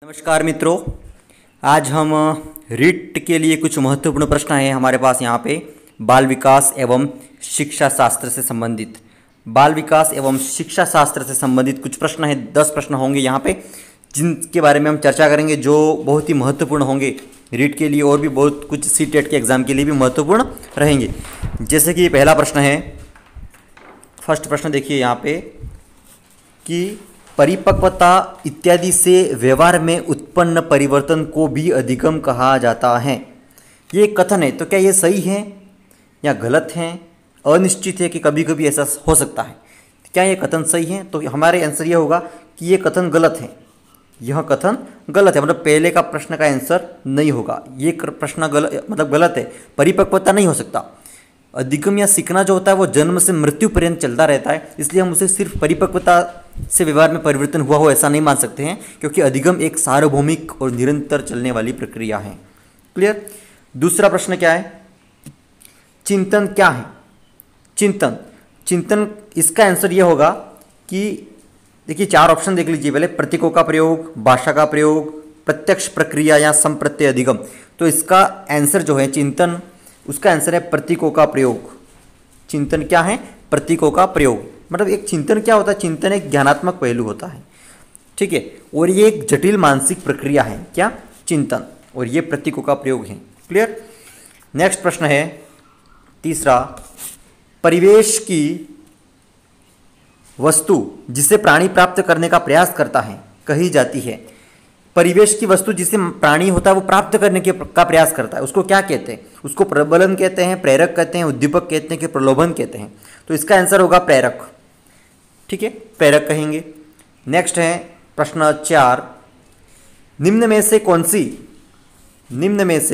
नमस्कार मित्रों, आज हम रीट के लिए कुछ महत्वपूर्ण प्रश्न हैं हमारे पास यहाँ पे बाल विकास एवं शिक्षा शास्त्र से संबंधित कुछ प्रश्न हैं। 10 प्रश्न होंगे यहाँ पे जिनके बारे में हम चर्चा करेंगे, जो बहुत ही महत्वपूर्ण होंगे रीट के लिए और भी बहुत कुछ सीटेट के एग्ज़ाम के लिए भी महत्वपूर्ण रहेंगे। जैसे कि पहला प्रश्न है, फर्स्ट प्रश्न देखिए यहाँ पे कि परिपक्वता इत्यादि से व्यवहार में उत्पन्न परिवर्तन को भी अधिगम कहा जाता है। ये कथन है, तो क्या ये सही है या गलत है? अनिश्चित है कि कभी कभी ऐसा हो सकता है। क्या ये कथन सही है? तो हमारे आंसर ये होगा कि ये कथन गलत है। यह कथन गलत है, मतलब पहले का प्रश्न का आंसर नहीं होगा। ये प्रश्न गलत है। परिपक्वता नहीं हो सकता। अधिगम या सीखना जो होता है वो जन्म से मृत्यु पर्यंत चलता रहता है, इसलिए हम उसे सिर्फ परिपक्वता से व्यवहार में परिवर्तन हुआ हो ऐसा नहीं मान सकते हैं, क्योंकि अधिगम एक सार्वभौमिक और निरंतर चलने वाली प्रक्रिया है। क्लियर? दूसरा प्रश्न क्या है? चिंतन क्या है? चिंतन इसका आंसर यह होगा कि देखिए 4 ऑप्शन देख लीजिए पहले। प्रतीकों का प्रयोग, भाषा का प्रयोग, प्रत्यक्ष प्रक्रिया या संप्रत्यय अधिगम। तो इसका आंसर जो है चिंतन, उसका आंसर है प्रतीकों का प्रयोग। चिंतन क्या है? प्रतीकों का प्रयोग। मतलब एक चिंतन क्या होता है? चिंतन एक ज्ञानात्मक पहलू होता है, ठीक है, और ये एक जटिल मानसिक प्रक्रिया है। क्या? चिंतन। और ये प्रतीकों का प्रयोग है। क्लियर? नेक्स्ट प्रश्न है तीसरा, परिवेश की वस्तु जिसे प्राणी प्राप्त करने का प्रयास करता है कही जाती है। परिवेश की वस्तु जिसे प्राणी होता है वो प्राप्त करने का प्रयास करता है, उसको क्या कहते हैं? उसको प्रबलन कहते हैं, प्रेरक कहते हैं, उद्दीपक कहते हैं कि प्रलोभन कहते हैं? तो इसका आंसर होगा प्रेरक। ठीक है, प्रेरक कहेंगे। नेक्स्ट है प्रश्न 4, निम्न में से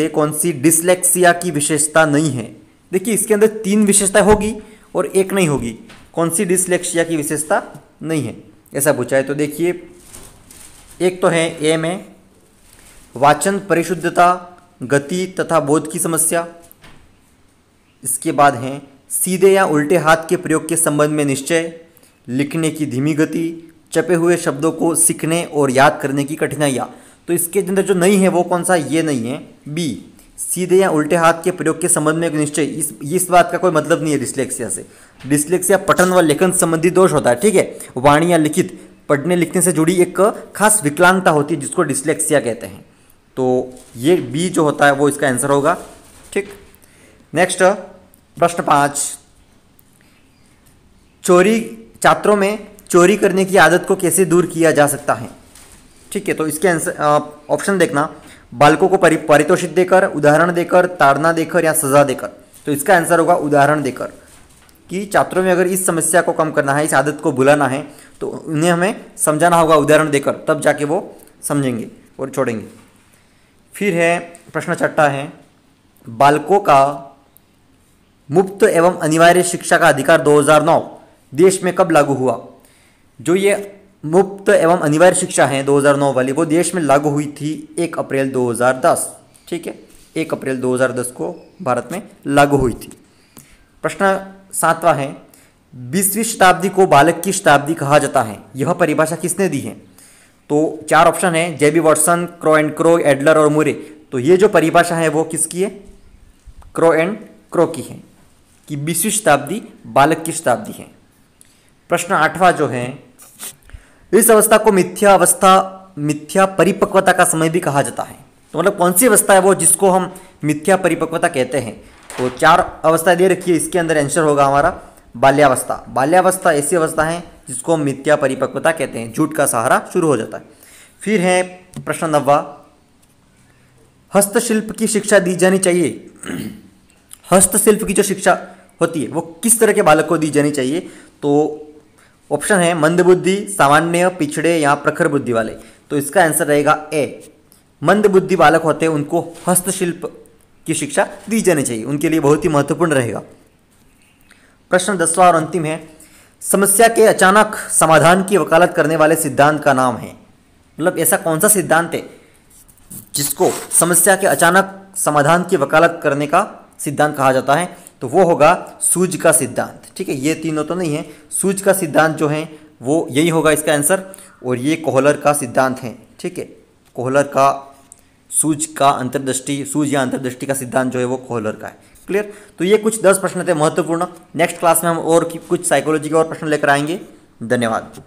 कौन सी डिसलेक्सिया की विशेषता नहीं है? देखिए इसके अंदर 3 विशेषता होगी और एक नहीं होगी। कौन सी डिसलेक्सिया की विशेषता नहीं है ऐसा पूछा है। तो देखिए एक तो है ए में वाचन परिशुद्धता, गति तथा बोध की समस्या। इसके बाद है सीधे या उल्टे हाथ के प्रयोग के संबंध में निश्चय, लिखने की धीमी गति, छपे हुए शब्दों को सीखने और याद करने की कठिनाइयाँ। तो इसके अंदर जो नहीं है वो कौन सा? ये नहीं है, बी, सीधे या उल्टे हाथ के प्रयोग के संबंध में निश्चय। इस बात का कोई मतलब नहीं है डिसलेक्सिया से। डिसलेक्सिया पठन व लेखन संबंधी दोष होता है, ठीक है, वाणी या लिखित पढ़ने लिखने से जुड़ी एक खास विकलांगता होती है जिसको डिसलेक्सिया कहते हैं। तो ये बी जो होता है वो इसका आंसर होगा। ठीक। नेक्स्ट प्रश्न 5, छात्रों में चोरी करने की आदत को कैसे दूर किया जा सकता है? ठीक है, तो इसके आंसर ऑप्शन देखना, बालकों को पारितोषिक देकर, उदाहरण देकर, ताड़ना देकर या सजा देकर। तो इसका आंसर होगा उदाहरण देकर, कि छात्रों में अगर इस समस्या को कम करना है, इस आदत को भुलाना है, तो उन्हें हमें समझाना होगा उदाहरण देकर, तब जाके वो समझेंगे और छोड़ेंगे। फिर है प्रश्न 6 है, बालकों का मुफ्त एवं अनिवार्य शिक्षा का अधिकार 2009 देश में कब लागू हुआ? जो ये मुफ्त एवं अनिवार्य शिक्षा है 2009 वाली, वो देश में लागू हुई थी 1 अप्रैल 2010। ठीक है, 1 अप्रैल 2010 को भारत में लागू हुई थी। प्रश्न 7वां है, 20वीं शताब्दी को बालक की शताब्दी कहा जाता है, यह परिभाषा किसने दी है? तो 4 ऑप्शन है, JB Watson, Crow and Crow, Adler और मुरे। तो ये जो परिभाषा है वो किसकी है? क्रो एंड क्रो की है, कि 20वीं शताब्दी बालक की शताब्दी है। प्रश्न 8वां जो है, इस अवस्था को मिथ्या परिपक्वता का समय भी कहा जाता है। तो मतलब कौन सी अवस्था है वो जिसको हम मिथ्या परिपक्वता कहते हैं? तो 4 अवस्था दे रखी है, इसके अंदर आंसर होगा हमारा बाल्यावस्था। बाल्यावस्था ऐसी अवस्था है जिसको हम मिथ्या परिपक्वता कहते हैं, झूठ का सहारा शुरू हो जाता है। फिर है प्रश्न 9वां, हस्तशिल्प की शिक्षा दी जानी चाहिए। हस्तशिल्प की जो शिक्षा होती है वो किस तरह के बालक को दी जानी चाहिए? तो ऑप्शन है मंदबुद्धि, सामान्य, पिछड़े या प्रखर बुद्धि वाले। तो इसका आंसर रहेगा ए, मंदबुद्धि बालक होते हैं उनको हस्तशिल्प की शिक्षा दी जानी चाहिए, उनके लिए बहुत ही महत्वपूर्ण रहेगा। प्रश्न 10वां और अंतिम है, समस्या के अचानक समाधान की वकालत करने वाले सिद्धांत का नाम है। मतलब ऐसा कौन सा सिद्धांत है जिसको समस्या के अचानक समाधान की वकालत करने का सिद्धांत कहा जाता है? तो वो होगा सूझ का सिद्धांत। ठीक है, ये तीनों तो नहीं है, सूझ का सिद्धांत जो है वो यही होगा इसका आंसर, और ये कोहलर का सिद्धांत है। ठीक है, कोहलर का सूझ या अंतर्दृष्टि का सिद्धांत जो है वो कोहलर का है। क्लियर। तो ये कुछ 10 प्रश्न थे महत्वपूर्ण। नेक्स्ट क्लास में हम और कुछ साइकोलॉजी के और प्रश्न लेकर आएंगे। धन्यवाद।